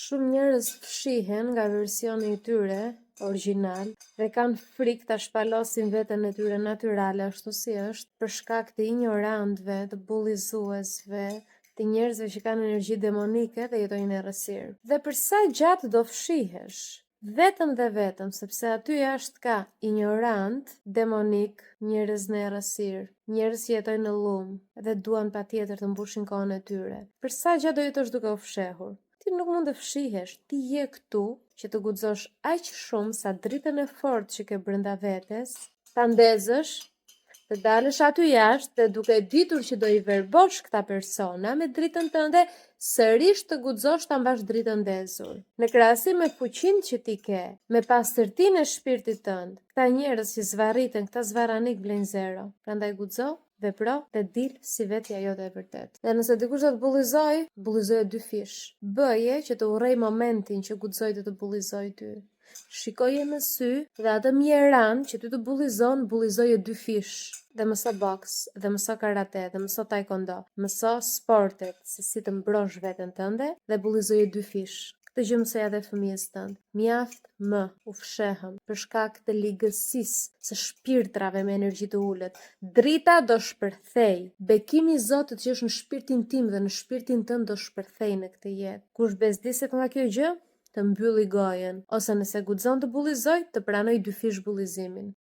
Shumë njerëz fshihen nga versioni i tyre origjinal dhe kanë frikë ta shpalosin veten e tyre natyrale ashtu si është, për shkak të ignorantëve, të bullizuesve, të njerëzve që kanë energji demonike dhe jetojnë në errësirë. Dhe për sa gjatë do fshihesh? Vetëm dhe vetëm sepse aty jashtë ka ignorant, demonik, njerëz në errësirë, njerëz që jetojnë në llumë dhe duan patjetër të mbushin kohën e tyre. Për sa gjatë do jetosh duke u fshehur? Ti nuk mund të fshihesh, ti je këtu që të guxosh aq shumë sa dritën e fortë që ke brenda vetes, ta ndezësh, të dalësh aty jashtë dhe duke ditur që do i verbosh këta persona me dritën tënde, sërish të guxosh ta mbash dritën ndezur. Në krahasim me fuqinë që ti ke, me pastërtinë e shpirtit tënd, këta njerëz që zvarriten, këta zvaranik blejnë zero. Prandaj guxo, vepro dhe dil si vetja jote e vërtet. Dhe nëse dikush do të bullizoj dy fish. Bëje që të urrej momentin që guxoj të bullizoj ty. Shikoje me sy dhe atë mjeran që ty të bullizoje dy fish. Dhe mëso boks, dhe mëso karate, dhe mëso taekwondo. Mëso sportet, se si të mbrosh veten tënde dhe bullizoje dy fish. Këtë gjë mësoja dhe fëmijës tënd. Mjaft më u fshehëm për shkak të ligësisë së shpirtrave me energji të ulët. Drita do shpërthej. Bekimi i Zotit që është në shpirtin tim dhe në shpirtin tënd do shpërthej në këtë jetë. Kush bezdiset nga kjo gjë, të mbylli gojen, ose nëse guxon të bullizoj, të pranoj dy fish bullizimin.